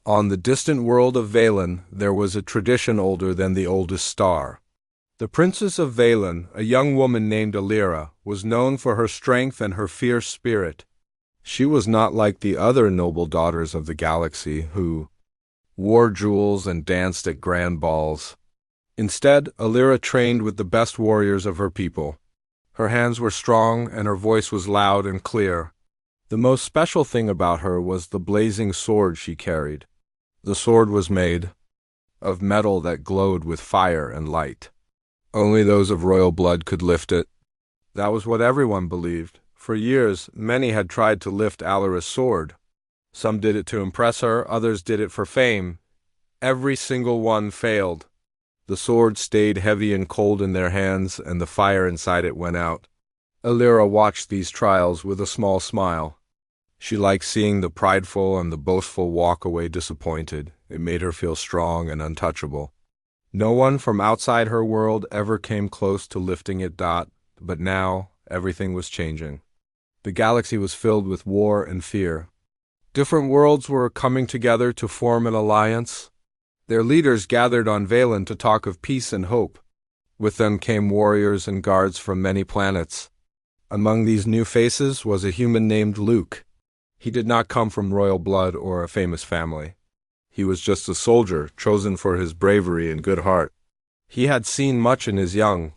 On the distant world of Valen, there was a tradition older than the oldest star. The Princess of Valen, a young woman named Alira, was known for her strength and her fierce spirit. She was not like the other noble daughters of the galaxy who wore jewels and danced at grand balls. Instead, Alira trained with the best warriors of her people. Her hands were strong and her voice was loud and clear. The most special thing about her was the blazing sword she carried. The sword was made of metal that glowed with fire and light. Only those of royal blood could lift it. That was what everyone believed. For years, many had tried to lift Alira's sword. Some did it to impress her, others did it for fame. Every single one failed. The sword stayed heavy and cold in their hands, and the fire inside it went out. Alira watched these trials with a small smile. She liked seeing the prideful and the boastful walk away disappointed. It made her feel strong and untouchable. No one from outside her world ever came close to lifting it. But now, everything was changing. The galaxy was filled with war and fear. Different worlds were coming together to form an alliance. Their leaders gathered on Valen to talk of peace and hope. With them came warriors and guards from many planets. Among these new faces was a human named Luke. He did not come from royal blood or a famous family. He was just a soldier, chosen for his bravery and good heart. He had seen much in his young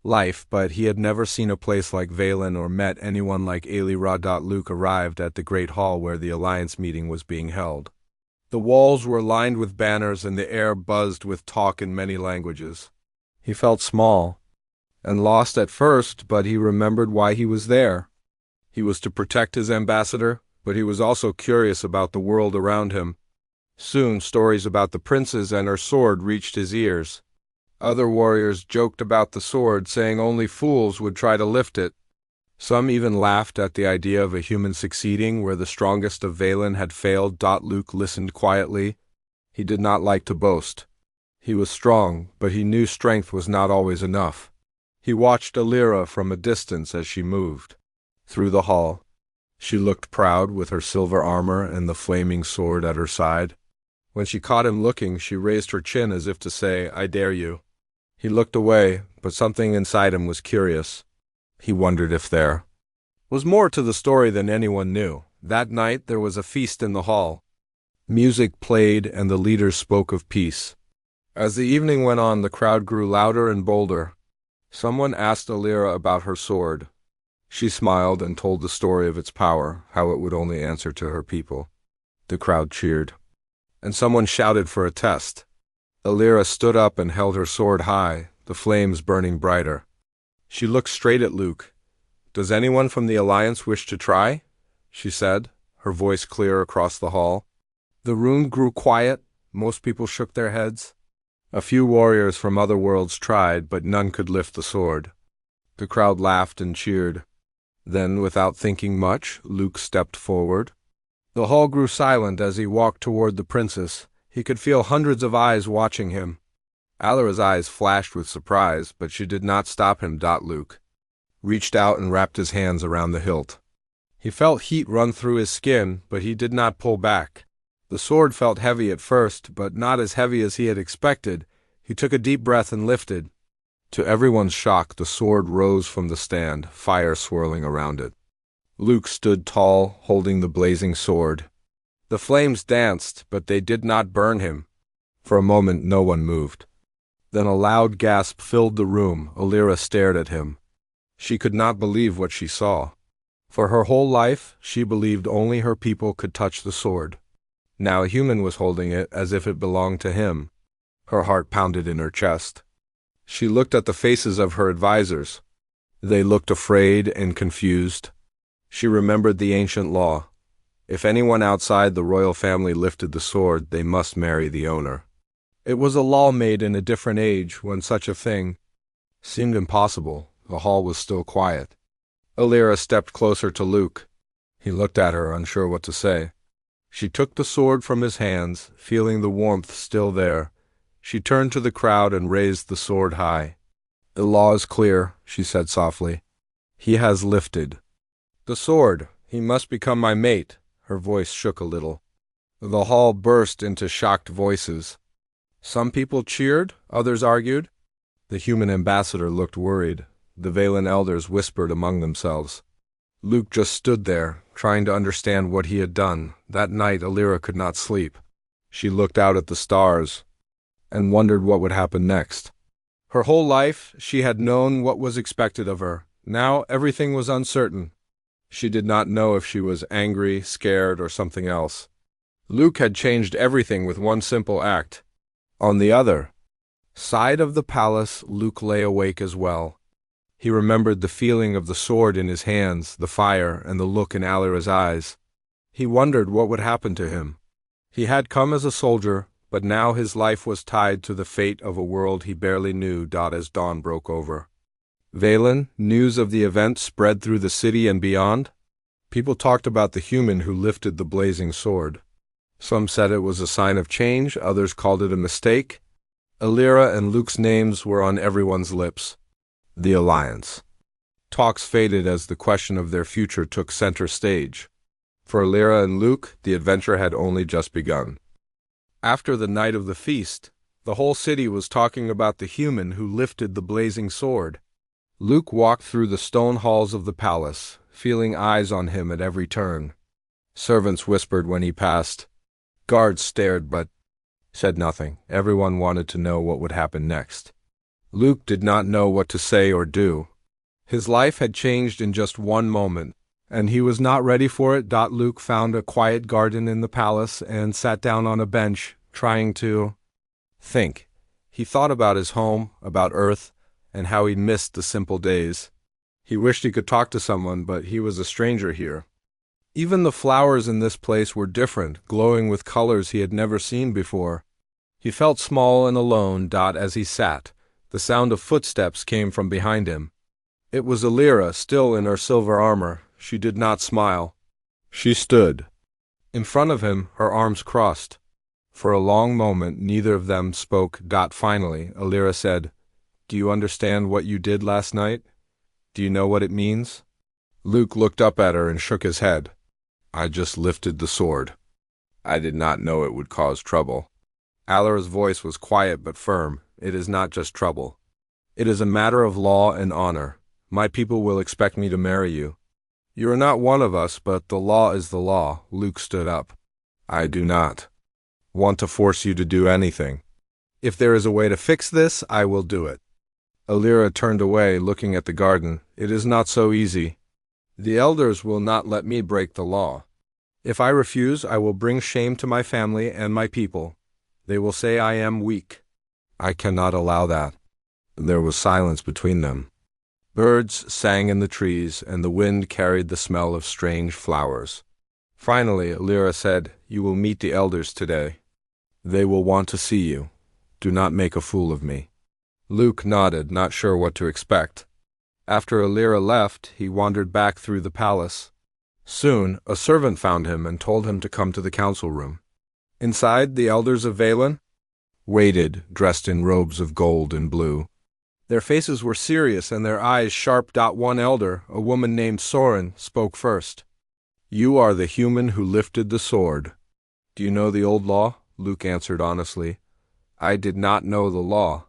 life, but he had never seen a place like Valen or met anyone like Alira. Luke arrived at the great hall where the Alliance meeting was being held. The walls were lined with banners and the air buzzed with talk in many languages. He felt small and lost at first, but he remembered why he was there. He was to protect his ambassador, but he was also curious about the world around him. Soon, stories about the princess and her sword reached his ears. Other warriors joked about the sword, saying only fools would try to lift it. Some even laughed at the idea of a human succeeding where the strongest of Valen had failed. Luke listened quietly. He did not like to boast. He was strong, but he knew strength was not always enough. He watched Alira from a distance as she moved through the hall. She looked proud with her silver armor and the flaming sword at her side. When she caught him looking, she raised her chin as if to say, "I dare you." He looked away, but something inside him was curious. He wondered if there was more to the story than anyone knew. That night there was a feast in the hall. Music played and the leaders spoke of peace. As the evening went on, the crowd grew louder and bolder. Someone asked Alira about her sword. She smiled and told the story of its power, how it would only answer to her people. The crowd cheered. And someone shouted for a test. Alira stood up and held her sword high, the flames burning brighter. She looked straight at Luke. "Does anyone from the Alliance wish to try?" she said, her voice clear across the hall. The room grew quiet. Most people shook their heads. A few warriors from other worlds tried, but none could lift the sword. The crowd laughed and cheered. Then, without thinking much, Luke stepped forward. The hall grew silent as he walked toward the princess. He could feel hundreds of eyes watching him. Alira's eyes flashed with surprise, but she did not stop him. Luke reached out and wrapped his hands around the hilt. He felt heat run through his skin, but he did not pull back. The sword felt heavy at first, but not as heavy as he had expected. He took a deep breath and lifted. To everyone's shock, the sword rose from the stand, fire swirling around it. Luke stood tall, holding the blazing sword. The flames danced, but they did not burn him. For a moment, no one moved. Then a loud gasp filled the room. Alira stared at him. She could not believe what she saw. For her whole life, she believed only her people could touch the sword. Now a human was holding it as if it belonged to him. Her heart pounded in her chest. She looked at the faces of her advisors. They looked afraid and confused. She remembered the ancient law. If anyone outside the royal family lifted the sword, they must marry the owner. It was a law made in a different age when such a thing seemed impossible. The hall was still quiet. Alira stepped closer to Luke. He looked at her, unsure what to say. She took the sword from his hands, feeling the warmth still there. She turned to the crowd and raised the sword high. "The law is clear," she said softly. "He has lifted the sword. He must become my mate." Her voice shook a little. The hall burst into shocked voices. Some people cheered, others argued. The human ambassador looked worried. The Valen elders whispered among themselves. Luke just stood there, trying to understand what he had done. That night, Alira could not sleep. She looked out at the stars and wondered what would happen next. Her whole life, she had known what was expected of her. Now, everything was uncertain. She did not know if she was angry, scared, or something else. Luke had changed everything with one simple act. On the other side of the palace, Luke lay awake as well. He remembered the feeling of the sword in his hands, the fire, and the look in Alira's eyes. He wondered what would happen to him. He had come as a soldier, but now his life was tied to the fate of a world he barely knew. As dawn broke over Valen, news of the event spread through the city and beyond. People talked about the human who lifted the blazing sword. Some said it was a sign of change, others called it a mistake. Alira and Luke's names were on everyone's lips. The alliance. Talks faded as the question of their future took center stage. For Alira and Luke, the adventure had only just begun. After the night of the feast, the whole city was talking about the human who lifted the blazing sword. Luke walked through the stone halls of the palace, feeling eyes on him at every turn. Servants whispered when he passed. Guards stared but said nothing. Everyone wanted to know what would happen next. Luke did not know what to say or do. His life had changed in just one moment, and he was not ready for it. Luke found a quiet garden in the palace and sat down on a bench, trying to think. He thought about his home, about Earth, and how he missed the simple days. He wished he could talk to someone, but he was a stranger here. Even the flowers in this place were different, glowing with colors he had never seen before. He felt small and alone. As he sat, the sound of footsteps came from behind him. It was Alira, still in her silver armor. She did not smile. She stood in front of him, her arms crossed. For a long moment, neither of them spoke. Finally, Alira said, "Do you understand what you did last night? Do you know what it means?" Luke looked up at her and shook his head. "I just lifted the sword. I did not know it would cause trouble." Alira's voice was quiet but firm. "It is not just trouble. It is a matter of law and honor. My people will expect me to marry you. You are not one of us, but the law is the law." Luke stood up. "I do not want to force you to do anything. If there is a way to fix this, I will do it." Alira turned away, looking at the garden. "It is not so easy. The elders will not let me break the law. If I refuse, I will bring shame to my family and my people. They will say I am weak. I cannot allow that." There was silence between them. Birds sang in the trees, and the wind carried the smell of strange flowers. Finally, Alira said, "You will meet the elders today. They will want to see you. Do not make a fool of me." Luke nodded, not sure what to expect. After Alira left, he wandered back through the palace. Soon, a servant found him and told him to come to the council room. Inside, the elders of Valen waited, dressed in robes of gold and blue. Their faces were serious and their eyes sharp. One elder, a woman named Soren, spoke first. "You are the human who lifted the sword. Do you know the old law?" Luke answered honestly. "I did not know the law.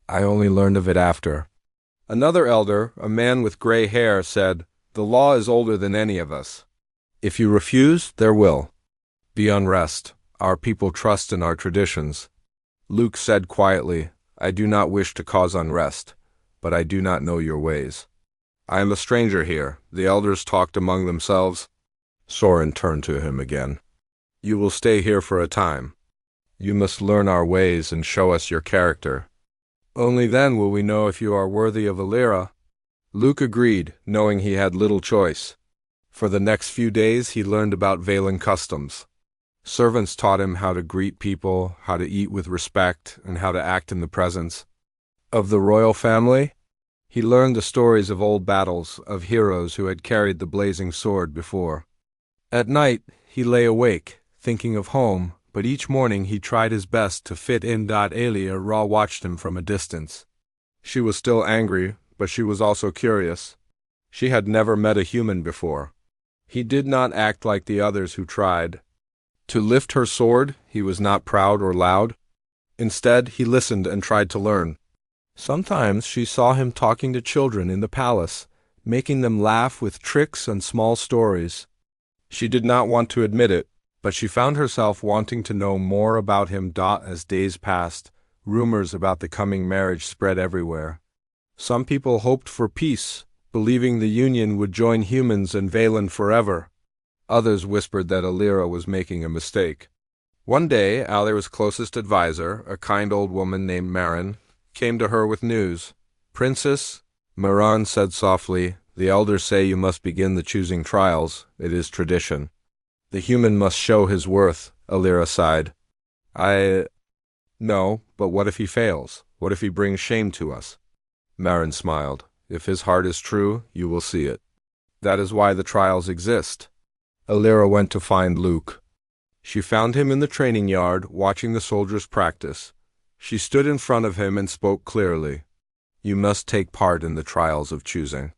I only learned of it after." Another elder, a man with gray hair, said, "The law is older than any of us. If you refuse, there will be unrest. Our people trust in our traditions." Luke said quietly, "I do not wish to cause unrest, but I do not know your ways. I am a stranger here." The elders talked among themselves. Soren turned to him again. "You will stay here for a time. You must learn our ways and show us your character. Only then will we know if you are worthy of Alira." Luke agreed, knowing he had little choice. For the next few days he learned about Valen customs. Servants taught him how to greet people, how to eat with respect, and how to act in the presence of the royal family. He learned the stories of old battles, of heroes who had carried the blazing sword before. At night, he lay awake, thinking of home, but each morning he tried his best to fit in. Alira watched him from a distance. She was still angry, but she was also curious. She had never met a human before. He did not act like the others who tried. To lift her sword, he was not proud or loud. Instead, he listened and tried to learn. Sometimes she saw him talking to children in the palace, making them laugh with tricks and small stories. She did not want to admit it, but she found herself wanting to know more about him. As days passed, rumors about the coming marriage spread everywhere. Some people hoped for peace, believing the union would join humans and Valen forever. Others whispered that Alira was making a mistake. One day, Alira's closest advisor, a kind old woman named Marin, came to her with news. "Princess," Marin said softly, "the elders say you must begin the choosing trials. It is tradition." "The human must show his worth," Alira sighed. "I know, but what if he fails? What if he brings shame to us?" Marin smiled. "If his heart is true, you will see it. That is why the trials exist." Alira went to find Luke. She found him in the training yard, watching the soldiers practice. She stood in front of him and spoke clearly. "You must take part in the trials of choosing.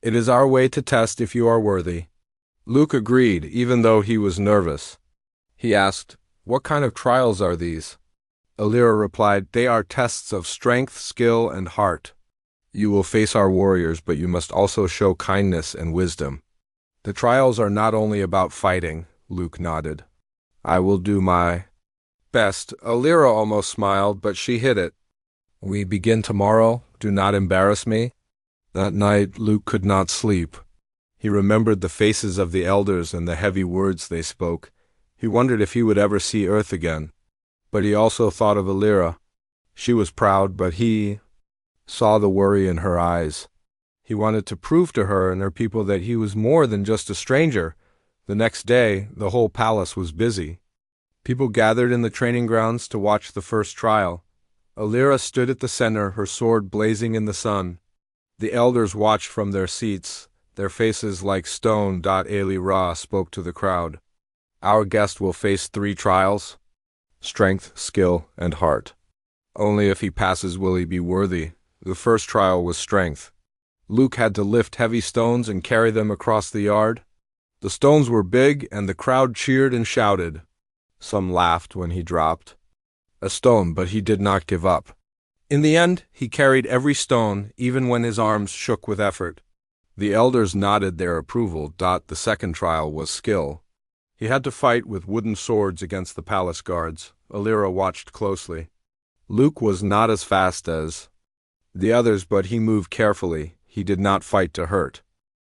It is our way to test if you are worthy." Luke agreed, even though he was nervous. He asked, "What kind of trials are these?" Alira replied, "They are tests of strength, skill, and heart. You will face our warriors, but you must also show kindness and wisdom." "The trials are not only about fighting," Luke nodded. "I will do my best." Alira almost smiled, but she hid it. "We begin tomorrow. Do not embarrass me." That night, Luke could not sleep. He remembered the faces of the elders and the heavy words they spoke. He wondered if he would ever see Earth again. But he also thought of Alira. She was proud, but he saw the worry in her eyes. He wanted to prove to her and her people that he was more than just a stranger. The next day, the whole palace was busy. People gathered in the training grounds to watch the first trial. Alira stood at the center, her sword blazing in the sun. The elders watched from their seats, their faces like stone. Alira spoke to the crowd. "Our guest will face 3 trials: strength, skill, and heart. Only if he passes will he be worthy." The first trial was strength. Luke had to lift heavy stones and carry them across the yard. The stones were big, and the crowd cheered and shouted. Some laughed when he dropped a stone, but he did not give up. In the end, he carried every stone, even when his arms shook with effort. The elders nodded their approval. The second trial was skill. He had to fight with wooden swords against the palace guards. Alira watched closely. Luke was not as fast as the others, but he moved carefully. He did not fight to hurt.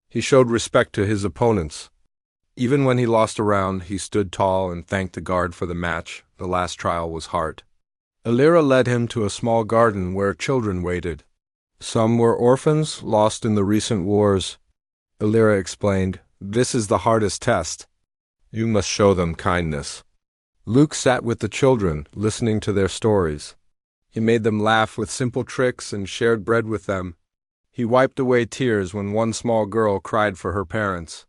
He showed respect to his opponents. Even when he lost a round, he stood tall and thanked the guard for the match. The last trial was heart. Alira led him to a small garden where children waited. Some were orphans lost in the recent wars. Alira explained, "This is the hardest test. You must show them kindness." Luke sat with the children, listening to their stories. He made them laugh with simple tricks and shared bread with them. He wiped away tears when one small girl cried for her parents.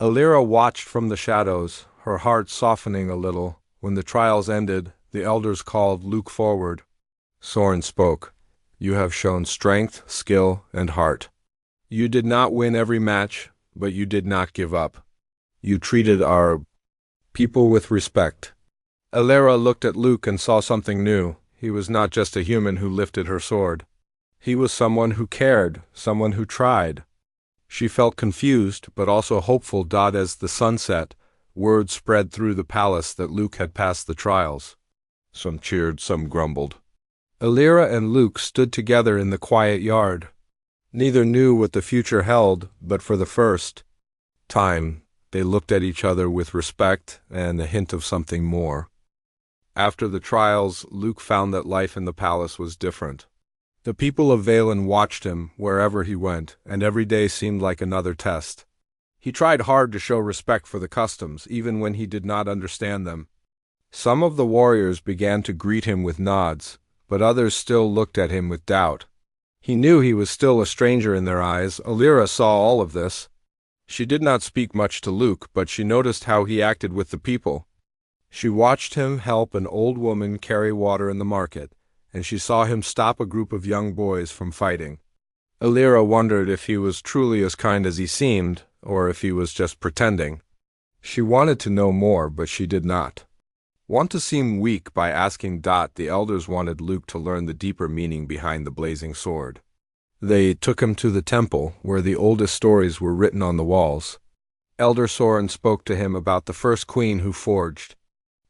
Alira watched from the shadows, her heart softening a little. When the trials ended, the elders called Luke forward. Soren spoke, "You have shown strength, skill, and heart. You did not win every match, but you did not give up. You treated our people with respect." Alira looked at Luke and saw something new. He was not just a human who lifted her sword. He was someone who cared, someone who tried. She felt confused, but also hopeful. As the sun set, word spread through the palace that Luke had passed the trials. Some cheered, some grumbled. Alira and Luke stood together in the quiet yard. Neither knew what the future held, but for the first time, they looked at each other with respect and a hint of something more. After the trials, Luke found that life in the palace was different. The people of Valen watched him wherever he went, and every day seemed like another test. He tried hard to show respect for the customs, even when he did not understand them. Some of the warriors began to greet him with nods, but others still looked at him with doubt. He knew he was still a stranger in their eyes. Alira saw all of this. She did not speak much to Luke, but she noticed how he acted with the people. She watched him help an old woman carry water in the market, and she saw him stop a group of young boys from fighting. Alira wondered if he was truly as kind as he seemed, or if he was just pretending. She wanted to know more, but she did not want to seem weak by asking. The elders wanted Luke to learn the deeper meaning behind the blazing sword. They took him to the temple, where the oldest stories were written on the walls. Elder Soren spoke to him about the first queen who forged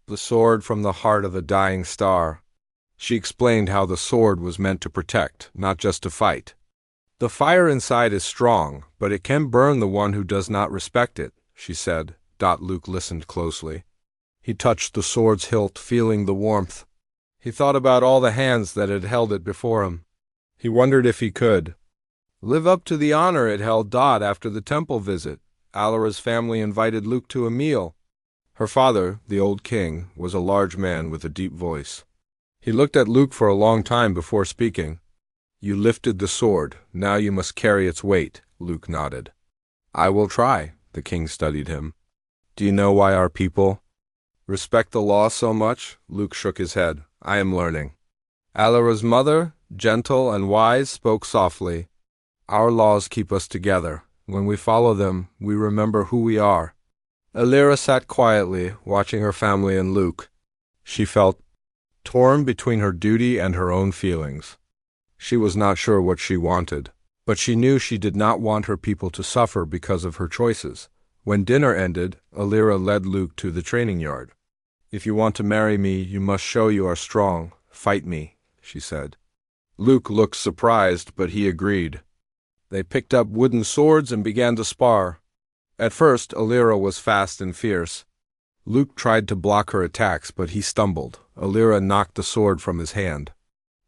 the sword from the heart of a dying star. She explained how the sword was meant to protect, not just to fight. The fire inside is strong, but it can burn the one who does not respect it, she said. Luke listened closely. He touched the sword's hilt, feeling the warmth. He thought about all the hands that had held it before him. He wondered if he could live up to the honor it held. After the temple visit, Alara's family invited Luke to a meal. Her father, the old king, was a large man with a deep voice. He looked at Luke for a long time before speaking. You lifted the sword, now you must carry its weight, Luke nodded. I will try, the king studied him. Do you know why our people respect the law so much? Luke shook his head. I am learning. Alara's mother, gentle and wise, spoke softly. Our laws keep us together. When we follow them, we remember who we are. Alara sat quietly, watching her family and Luke. She felt torn between her duty and her own feelings. She was not sure what she wanted, but she knew she did not want her people to suffer because of her choices. When dinner ended, Alara led Luke to the training yard. If you want to marry me, you must show you are strong. Fight me, she said. Luke looked surprised, but he agreed. They picked up wooden swords and began to spar. At first, Alara was fast and fierce. Luke tried to block her attacks, but he stumbled. Alara knocked the sword from his hand.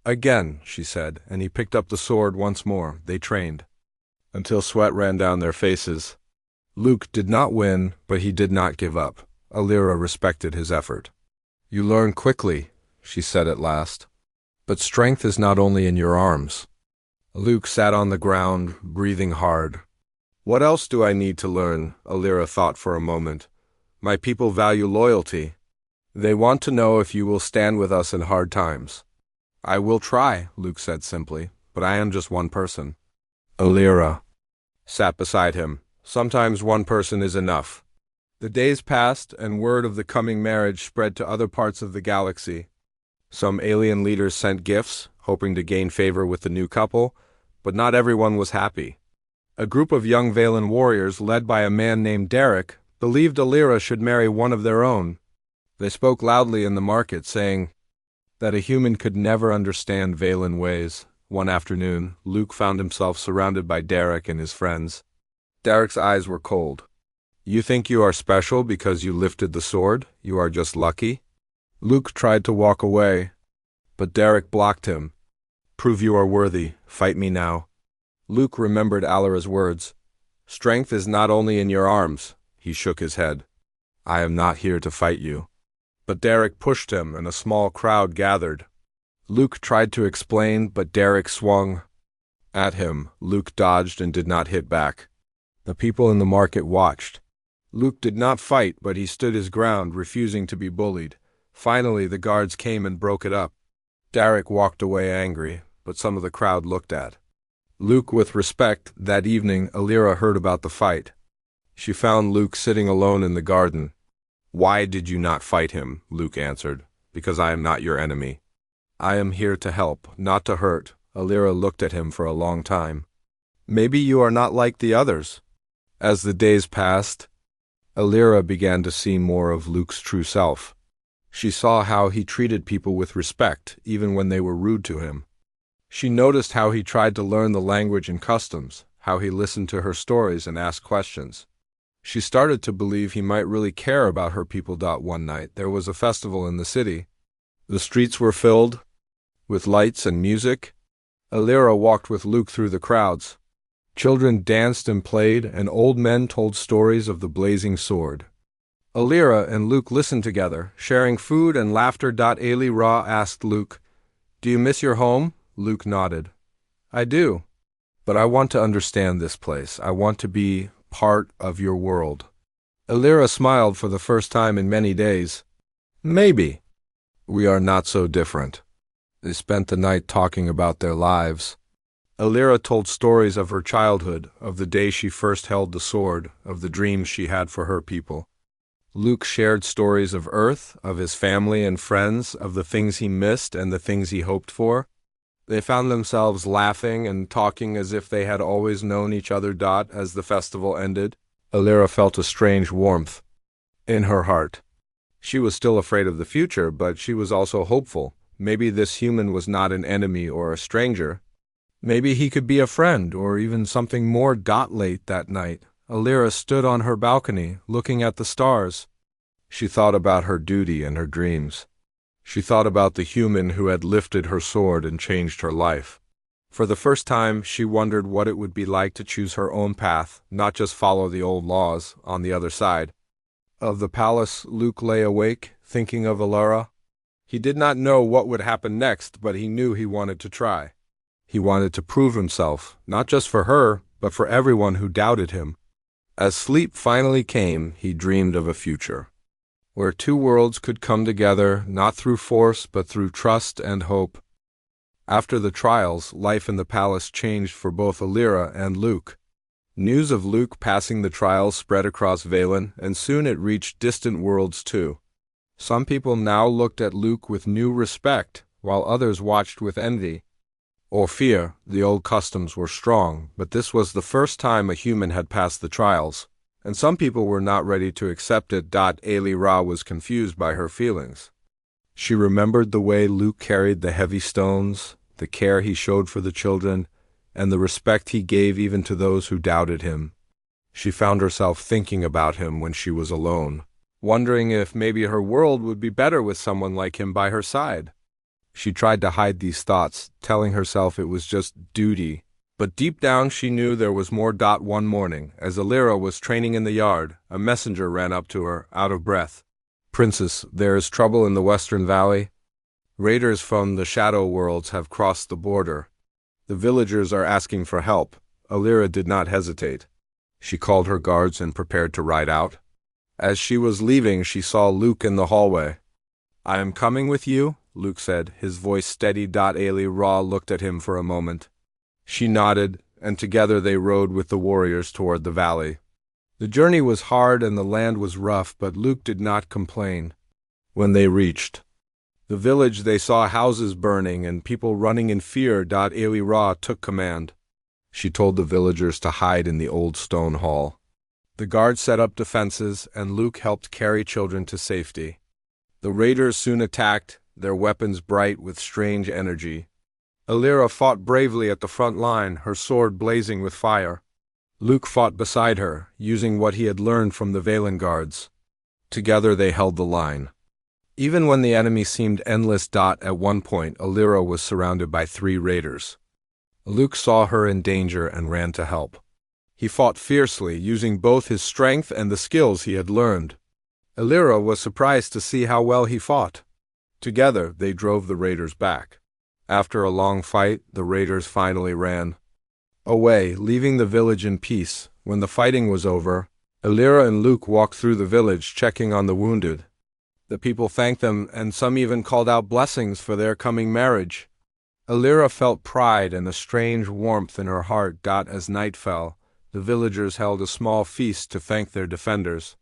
Again, she said, and he picked up the sword once more. They trained until sweat ran down their faces. Luke did not win, but he did not give up. Alara respected his effort. You learn quickly, she said at last. But strength is not only in your arms. Luke sat on the ground, breathing hard. What else do I need to learn? Alara thought for a moment. My people value loyalty. They want to know if you will stand with us in hard times. I will try, Luke said simply, but I am just one person. Alara sat beside him. Sometimes one person is enough. The days passed, and word of the coming marriage spread to other parts of the galaxy. Some alien leaders sent gifts, hoping to gain favor with the new couple, but not everyone was happy. A group of young Valen warriors, led by a man named Derek, believed Alara should marry one of their own. They spoke loudly in the market, saying that a human could never understand Valen ways. One afternoon, Luke found himself surrounded by Derek and his friends. Derek's eyes were cold. You think you are special because you lifted the sword? You are just lucky? Luke tried to walk away, but Derek blocked him. Prove you are worthy. Fight me now. Luke remembered Alara's words. Strength is not only in your arms. He shook his head. I am not here to fight you. But Derek pushed him, and a small crowd gathered. Luke tried to explain, but Derek swung at him. Luke dodged and did not hit back. The people in the market watched. Luke did not fight, but he stood his ground, refusing to be bullied. Finally, the guards came and broke it up. Derek walked away angry, but some of the crowd looked at Luke with respect. That evening, Alara heard about the fight. She found Luke sitting alone in the garden. Why did you not fight him? Luke answered. Because I am not your enemy. I am here to help, not to hurt. Alara looked at him for a long time. Maybe you are not like the others. As the days passed, Alara began to see more of Luke's true self. She saw how he treated people with respect, even when they were rude to him. She noticed how he tried to learn the language and customs, how he listened to her stories and asked questions. She started to believe he might really care about her people. One night, there was a festival in the city. The streets were filled with lights and music. Alara walked with Luke through the crowds. Children danced and played, and old men told stories of the blazing sword. Alara and Luke listened together, sharing food and laughter. Alara asked Luke, Do you miss your home? Luke nodded. I do, but I want to understand this place. I want to be part of your world. Alara smiled for the first time in many days. Maybe. We are not so different. They spent the night talking about their lives. Alara told stories of her childhood, of the day she first held the sword, of the dreams she had for her people. Luke shared stories of Earth, of his family and friends, of the things he missed and the things he hoped for. They found themselves laughing and talking as if they had always known each other. As the festival ended, Alira felt a strange warmth in her heart. She was still afraid of the future, but she was also hopeful. Maybe this human was not an enemy or a stranger. Maybe he could be a friend, or even something more. Late that night, Alira stood on her balcony, looking at the stars. She thought about her duty and her dreams. She thought about the human who had lifted her sword and changed her life. For the first time, she wondered what it would be like to choose her own path, not just follow the old laws. On the other side of the palace, Luke lay awake, thinking of Alira. He did not know what would happen next, but he knew he wanted to try. He wanted to prove himself, not just for her, but for everyone who doubted him. As sleep finally came, he dreamed of a future where two worlds could come together, not through force, but through trust and hope. After the trials, life in the palace changed for both Alira and Luke. News of Luke passing the trials spread across Valen, and soon it reached distant worlds too. Some people now looked at Luke with new respect, while others watched with envy or fear. The old customs were strong, but this was the first time a human had passed the trials, and some people were not ready to accept it. Alira was confused by her feelings. She remembered the way Luke carried the heavy stones, the care he showed for the children, and the respect he gave even to those who doubted him. She found herself thinking about him when she was alone, wondering if maybe her world would be better with someone like him by her side. She tried to hide these thoughts, telling herself it was just duty. But deep down she knew there was more. One morning, as Alira was training in the yard, a messenger ran up to her, out of breath. "Princess, there is trouble in the Western Valley. Raiders from the Shadow Worlds have crossed the border. The villagers are asking for help." Alira did not hesitate. She called her guards and prepared to ride out. As she was leaving, she saw Luke in the hallway. "I am coming with you," Luke said, his voice steady. Alira looked at him for a moment. She nodded, and together they rode with the warriors toward the valley. The journey was hard and the land was rough, but Luke did not complain. When they reached the village, they saw houses burning and people running in fear. Alira took command. She told the villagers to hide in the old stone hall. The guards set up defenses, and Luke helped carry children to safety. The raiders soon attacked, their weapons bright with strange energy. Alira fought bravely at the front line, her sword blazing with fire. Luke fought beside her, using what he had learned from the Valen guards. Together they held the line. Even when the enemy seemed endless. At one point, Alira was surrounded by 3 raiders. Luke saw her in danger and ran to help. He fought fiercely, using both his strength and the skills he had learned. Alira was surprised to see how well he fought. Together, they drove the raiders back. After a long fight, the raiders finally ran away, leaving the village in peace. When the fighting was over, Alira and Luke walked through the village, checking on the wounded. The people thanked them, and some even called out blessings for their coming marriage. Alira felt pride and a strange warmth in her heart. As night fell, the villagers held a small feast to thank their defenders.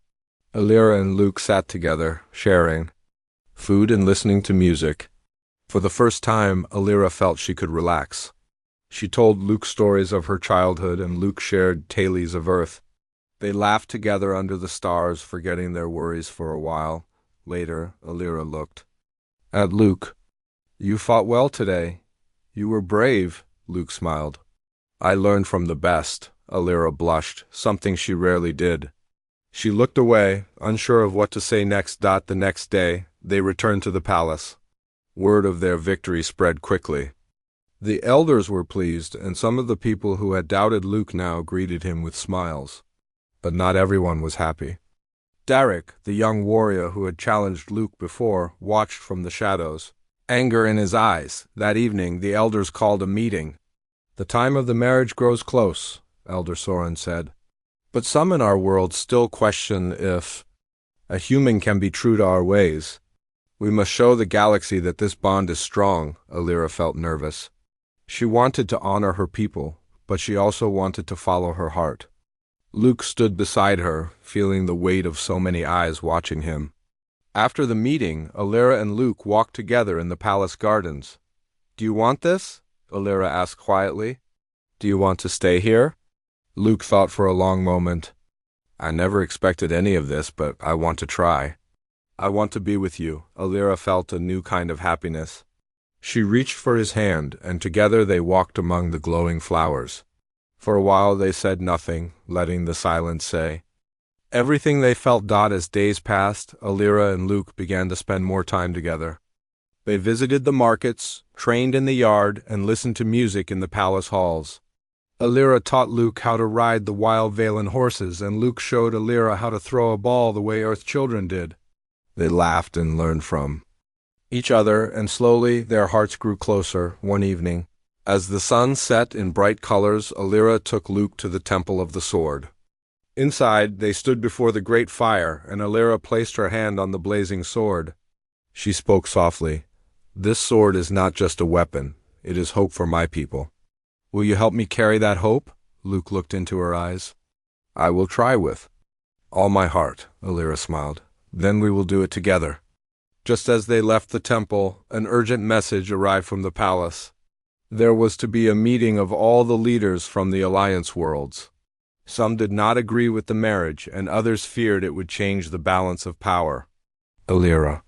Alira and Luke sat together, sharing food and listening to music. For the first time, Alira felt she could relax. She told Luke stories of her childhood, and Luke shared tales of Earth. They laughed together under the stars, forgetting their worries for a while. Later, Alira looked at Luke. "You fought well today. You were brave," Luke smiled. "I learned from the best," Alira blushed, something she rarely did. She looked away, unsure of what to say next. The next day, they returned to the palace. Word of their victory spread quickly. The elders were pleased, and some of the people who had doubted Luke now greeted him with smiles. But not everyone was happy. Derek, the young warrior who had challenged Luke before, watched from the shadows, anger in his eyes. That evening, the elders called a meeting. "The time of the marriage grows close," Elder Soren said. "But some in our world still question if a human can be true to our ways. We must show the galaxy that this bond is strong." Alira felt nervous. She wanted to honor her people, but she also wanted to follow her heart. Luke stood beside her, feeling the weight of so many eyes watching him. After the meeting, Alira and Luke walked together in the palace gardens. "Do you want this?" Alira asked quietly. "Do you want to stay here?" Luke thought for a long moment. "I never expected any of this, but I want to try." "I want to be with you." Alira felt a new kind of happiness. She reached for his hand, and together they walked among the glowing flowers. For a while they said nothing, letting the silence say everything they felt. As days passed, Alira and Luke began to spend more time together. They visited the markets, trained in the yard, and listened to music in the palace halls. Alira taught Luke how to ride the wild Valen horses, and Luke showed Alira how to throw a ball the way Earth children did. They laughed and learned from each other, and slowly their hearts grew closer. One evening, as the sun set in bright colors, Alira took Luke to the Temple of the Sword. Inside, they stood before the great fire, and Alira placed her hand on the blazing sword. She spoke softly. "This sword is not just a weapon, it is hope for my people. Will you help me carry that hope?" Luke looked into her eyes. "I will try with all my heart," Alira smiled. "Then we will do it together." Just as they left the temple, an urgent message arrived from the palace. There was to be a meeting of all the leaders from the Alliance worlds. Some did not agree with the marriage, and others feared it would change the balance of power. Alira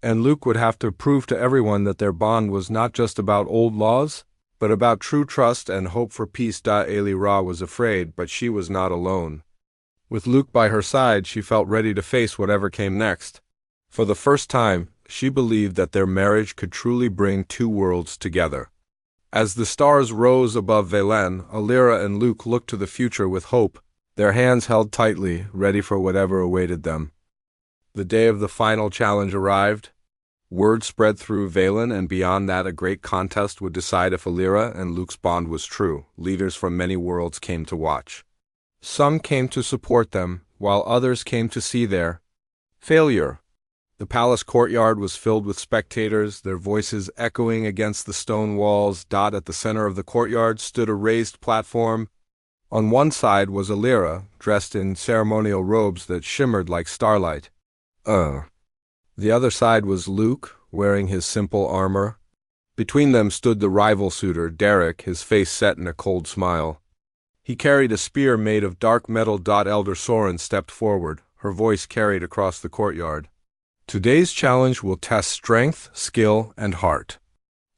and Luke would have to prove to everyone that their bond was not just about old laws, but about true trust and hope for peace. Alira was afraid, but she was not alone. With Luke by her side, she felt ready to face whatever came next. For the first time, she believed that their marriage could truly bring two worlds together. As the stars rose above Valen, Alira and Luke looked to the future with hope, their hands held tightly, ready for whatever awaited them. The day of the final challenge arrived. Word spread through Valen, and beyond that a great contest would decide if Alira and Luke's bond was true. Leaders from many worlds came to watch. Some came to support them, while others came to see their failure. The palace courtyard was filled with spectators, their voices echoing against the stone walls. At the center of the courtyard stood a raised platform. On one side was Alira, dressed in ceremonial robes that shimmered like starlight. The other side was Luke, wearing his simple armor. Between them stood the rival suitor, Derek, his face set in a cold smile. He carried a spear made of dark metal. Elder Soren stepped forward, her voice carried across the courtyard. "Today's challenge will test strength, skill, and heart.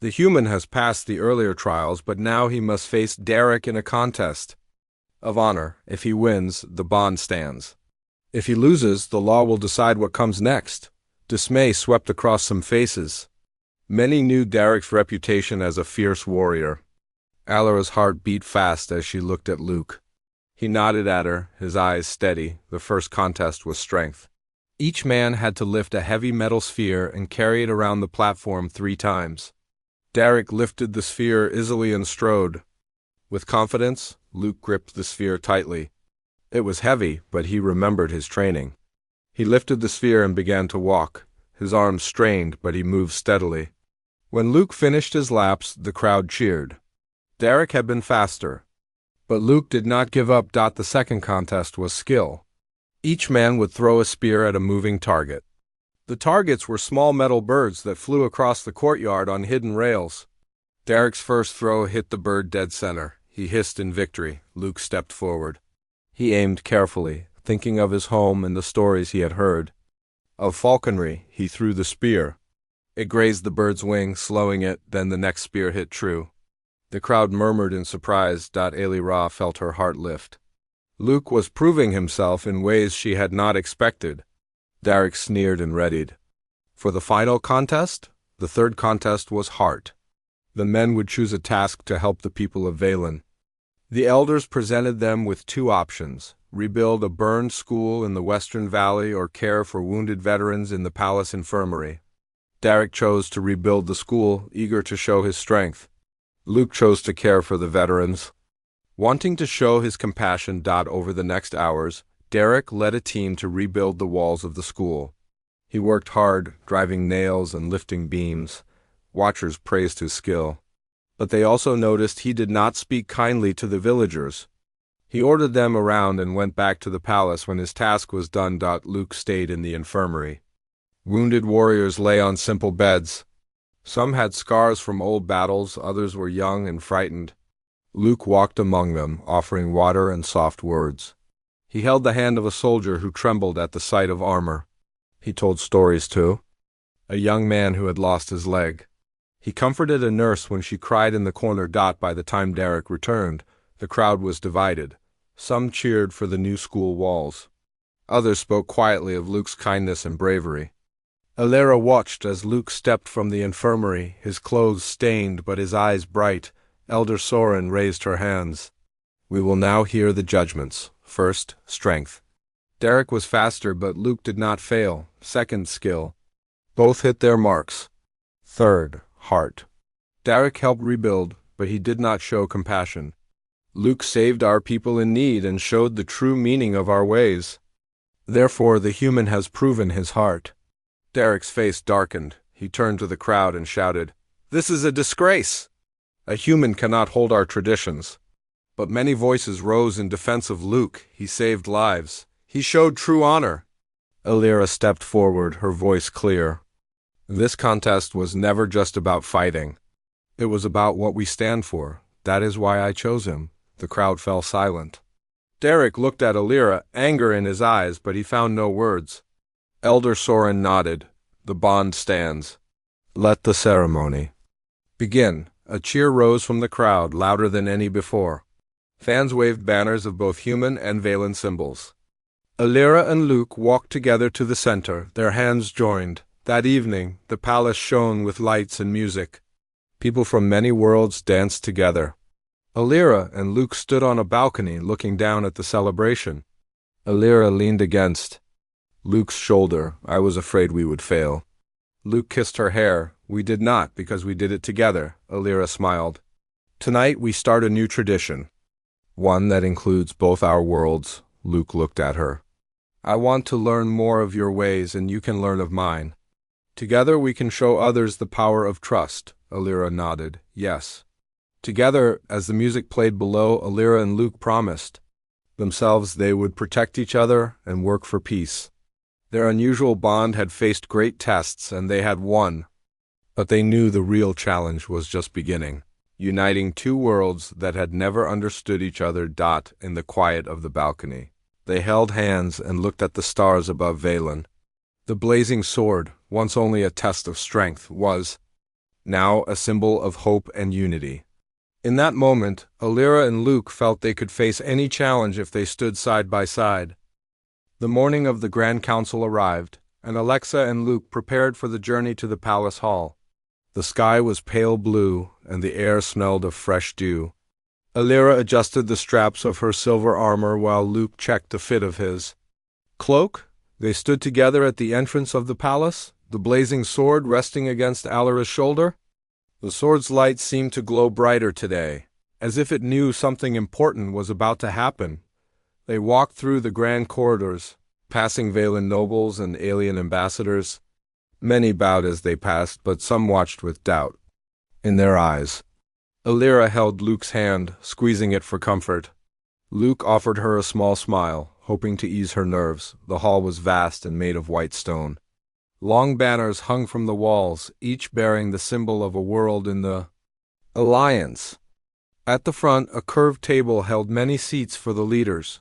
The human has passed the earlier trials, but now he must face Derek in a contest of honor. If he wins, the bond stands. If he loses, the law will decide what comes next." Dismay swept across some faces. Many knew Derek's reputation as a fierce warrior. Alira's heart beat fast as she looked at Luke. He nodded at her, his eyes steady. The first contest was strength. Each man had to lift a heavy metal sphere and carry it around the platform 3 times. Derek lifted the sphere easily and strode. With confidence, Luke gripped the sphere tightly. It was heavy, but he remembered his training. He lifted the sphere and began to walk. His arms strained, but he moved steadily. When Luke finished his laps, the crowd cheered. Derek had been faster, but Luke did not give up. The second contest was skill. Each man would throw a spear at a moving target. The targets were small metal birds that flew across the courtyard on hidden rails. Derek's first throw hit the bird dead center. He hissed in victory. Luke stepped forward. He aimed carefully, thinking of his home and the stories he had heard. Of falconry, he threw the spear. It grazed the bird's wing, slowing it, then the next spear hit true. The crowd murmured in surprise. Alira felt her heart lift. Luke was proving himself in ways she had not expected. Derek sneered and readied. For the final contest, the third contest was heart. The men would choose a task to help the people of Valen. The elders presented them with 2 options: rebuild a burned school in the Western Valley or care for wounded veterans in the palace infirmary. Derek chose to rebuild the school, eager to show his strength. Luke chose to care for the veterans, wanting to show his compassion. Over the next hours, Derek led a team to rebuild the walls of the school. He worked hard, driving nails and lifting beams. Watchers praised his skill. But they also noticed he did not speak kindly to the villagers. He ordered them around and went back to the palace. When his task was done, Luke stayed in the infirmary. Wounded warriors lay on simple beds. Some had scars from old battles, others were young and frightened. Luke walked among them, offering water and soft words. He held the hand of a soldier who trembled at the sight of armor. He told stories too. A young man who had lost his leg. He comforted a nurse when she cried in the corner. By the time Derek returned, the crowd was divided. Some cheered for the new school walls. Others spoke quietly of Luke's kindness and bravery. Alira watched as Luke stepped from the infirmary, his clothes stained but his eyes bright. Elder Soren raised her hands. We will now hear the judgments. First, strength. Derek was faster, but Luke did not fail. Second, skill. Both hit their marks. Third, heart. Derek helped rebuild, but he did not show compassion. Luke saved our people in need and showed the true meaning of our ways. Therefore, the human has proven his heart. Derek's face darkened. He turned to the crowd and shouted, "This is a disgrace! A human cannot hold our traditions." But many voices rose in defense of Luke. He saved lives. He showed true honor. Alira stepped forward, her voice clear. This contest was never just about fighting. It was about what we stand for. That is why I chose him. The crowd fell silent. Derek looked at Alira, anger in his eyes, but he found no words. Elder Soren nodded. The bond stands. Let the ceremony begin. A cheer rose from the crowd, louder than any before. Fans waved banners of both human and Valen symbols. Alira and Luke walked together to the center, their hands joined. That evening, the palace shone with lights and music. People from many worlds danced together. Alira and Luke stood on a balcony looking down at the celebration. Alira leaned against Luke's shoulder. I was afraid we would fail. Luke kissed her hair. We did not, because we did it together. Alira smiled. Tonight we start a new tradition. One that includes both our worlds. Luke looked at her. I want to learn more of your ways, and you can learn of mine. Together we can show others the power of trust. Alira nodded. Yes. Together, as the music played below, Alira and Luke promised themselves they would protect each other and work for peace. Their unusual bond had faced great tests, and they had won. But they knew the real challenge was just beginning, uniting two worlds that had never understood each other. In the quiet of the balcony, they held hands and looked at the stars above Valen. The blazing sword, once only a test of strength, was now a symbol of hope and unity. In that moment, Alira and Luke felt they could face any challenge if they stood side by side. The morning of the Grand Council arrived, and Alexa and Luke prepared for the journey to the palace hall. The sky was pale blue, and the air smelled of fresh dew. Alira adjusted the straps of her silver armor while Luke checked the fit of his cloak. They stood together at the entrance of the palace, the blazing sword resting against Alira's shoulder. The sword's light seemed to glow brighter today, as if it knew something important was about to happen. They walked through the grand corridors, passing Valen nobles and alien ambassadors. Many bowed as they passed, but some watched with doubt in their eyes. Alira held Luke's hand, squeezing it for comfort. Luke offered her a small smile, hoping to ease her nerves. The hall was vast and made of white stone. Long banners hung from the walls, each bearing the symbol of a world in the alliance. At the front, a curved table held many seats for the leaders.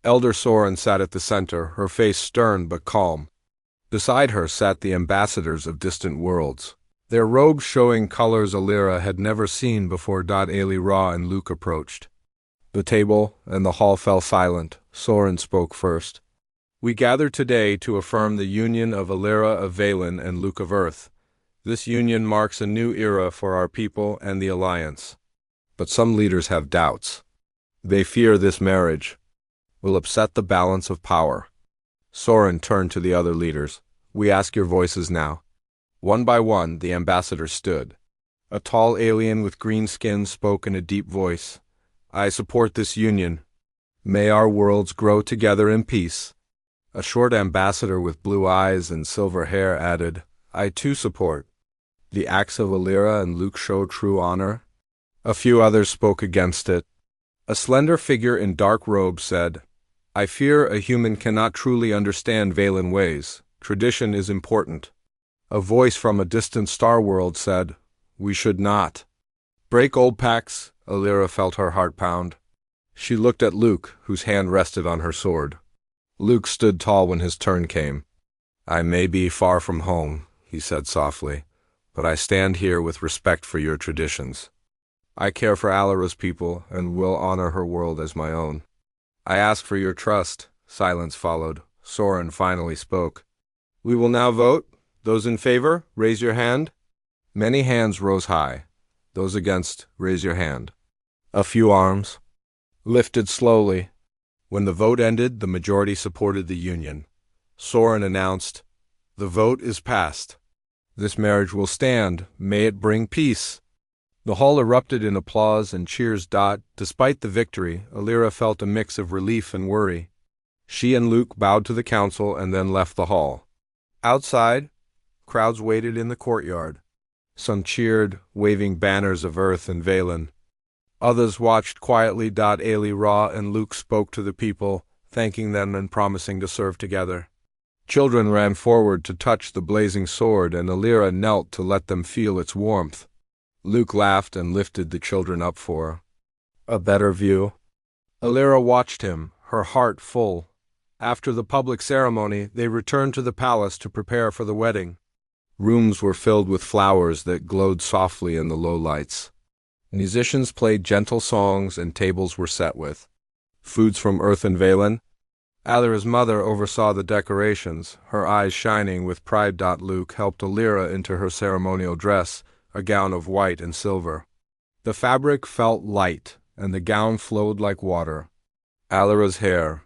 Elder Soren sat at the center, her face stern but calm. Beside her sat the ambassadors of distant worlds, their robes showing colors Alira had never seen before. Ali Ra and Luke approached the table, and the hall fell silent. Soren spoke first. We gather today to affirm the union of Alira of Valen and Luke of Earth. This union marks a new era for our people and the Alliance. But some leaders have doubts. They fear this marriage will upset the balance of power. Soren turned to the other leaders. We ask your voices now. One by one, the ambassadors stood. A tall alien with green skin spoke in a deep voice. I support this union. May our worlds grow together in peace. A short ambassador with blue eyes and silver hair added, I too support. The acts of Alira and Luke show true honor. A few others spoke against it. A slender figure in dark robes said, I fear a human cannot truly understand Valen ways. Tradition is important. A voice from a distant star world said, We should not break old pacts. Alira felt her heart pound. She looked at Luke, whose hand rested on her sword. Luke stood tall when his turn came. I may be far from home, he said softly, but I stand here with respect for your traditions. I care for Alira's people and will honor her world as my own. I ask for your trust. Silence followed. Soren finally spoke. We will now vote. Those in favor, raise your hand. Many hands rose high. Those against, raise your hand. A few arms lifted slowly. When the vote ended, the majority supported the union. Soren announced, The vote is passed. This marriage will stand. May it bring peace. The hall erupted in applause and cheers. Despite the victory, Alira felt a mix of relief and worry. She and Luke bowed to the council and then left the hall. Outside, crowds waited in the courtyard. Some cheered, waving banners of Earth and Valen. Others watched quietly. Alira and Luke spoke to the people, thanking them and promising to serve together. Children ran forward to touch the blazing sword, and Alira knelt to let them feel its warmth. Luke laughed and lifted the children up for a better view. Alira watched him, her heart full. After the public ceremony, they returned to the palace to prepare for the wedding. Rooms were filled with flowers that glowed softly in the low lights. Musicians played gentle songs and tables were set with foods from Earth and Valen. Alira's mother oversaw the decorations, her eyes shining with pride. Luke helped Alira into her ceremonial dress, a gown of white and silver. The fabric felt light, and the gown flowed like water. Alira's hair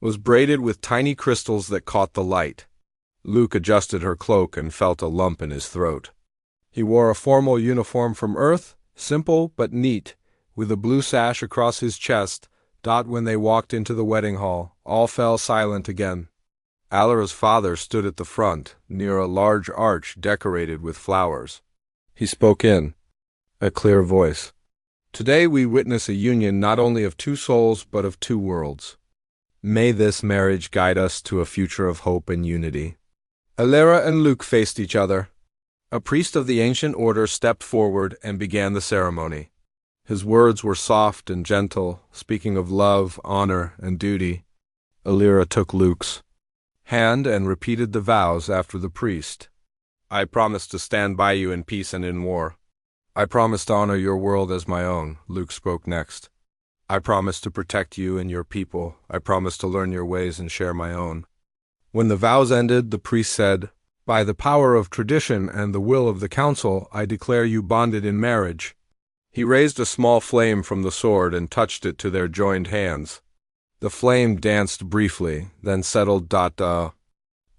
was braided with tiny crystals that caught the light. Luke adjusted her cloak and felt a lump in his throat. He wore a formal uniform from Earth, simple but neat, with a blue sash across his chest. When they walked into the wedding hall, all fell silent again. Alira's father stood at the front, near a large arch decorated with flowers. He spoke in a clear voice. Today we witness a union not only of two souls but of two worlds. May this marriage guide us to a future of hope and unity. Alira and Luke faced each other. A priest of the ancient order stepped forward and began the ceremony. His words were soft and gentle, speaking of love, honor, and duty. Alira took Luke's hand and repeated the vows after the priest. I promise to stand by you in peace and in war. I promise to honor your world as my own. Luke spoke next. I promise to protect you and your people. I promise to learn your ways and share my own. When the vows ended, the priest said, By the power of tradition and the will of the council, I declare you bonded in marriage. He raised a small flame from the sword and touched it to their joined hands. The flame danced briefly, then settled.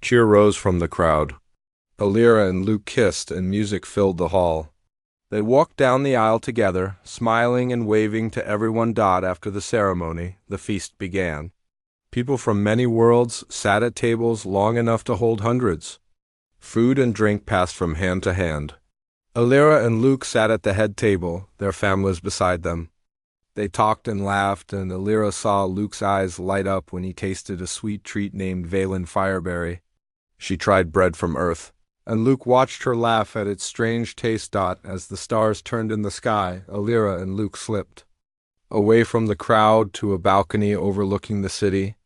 Cheer rose from the crowd. Alira and Luke kissed, and music filled the hall. They walked down the aisle together, smiling and waving to everyone. After the ceremony, the feast began. People from many worlds sat at tables long enough to hold hundreds. Food and drink passed from hand to hand. Alira and Luke sat at the head table, their families beside them. They talked and laughed, and Alira saw Luke's eyes light up when he tasted a sweet treat named Valen Fireberry. She tried bread from Earth, and Luke watched her laugh at its strange taste. As the stars turned in the sky, Alira and Luke slipped away from the crowd to a balcony overlooking the city.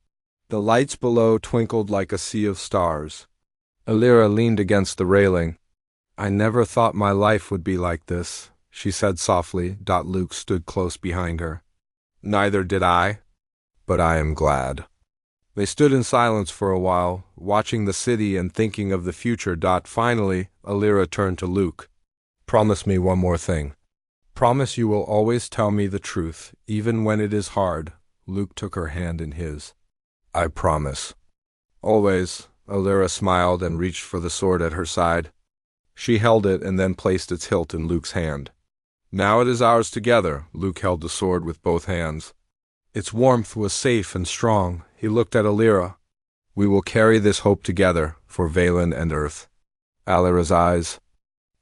The lights below twinkled like a sea of stars. Alira leaned against the railing. I never thought my life would be like this, she said softly. Luke stood close behind her. Neither did I, but I am glad. They stood in silence for a while, watching the city and thinking of the future. Finally, Alira turned to Luke. Promise me one more thing. Promise you will always tell me the truth, even when it is hard. Luke took her hand in his. I promise. Always. Alira smiled and reached for the sword at her side. She held it and then placed its hilt in Luke's hand. Now it is ours together. Luke held the sword with both hands. Its warmth was safe and strong. He looked at Alira. We will carry this hope together, for Valen and Earth. Alira's eyes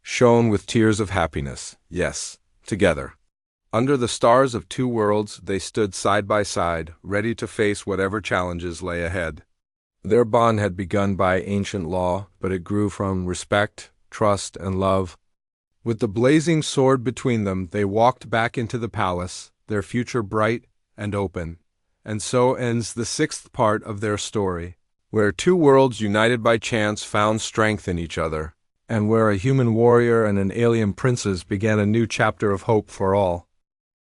shone with tears of happiness. Yes, together. Under the stars of two worlds, they stood side by side, ready to face whatever challenges lay ahead. Their bond had begun by ancient law, but it grew from respect, trust, and love. With the blazing sword between them, they walked back into the palace, their future bright and open. And so ends the sixth part of their story, where two worlds united by chance found strength in each other, and where a human warrior and an alien princess began a new chapter of hope for all.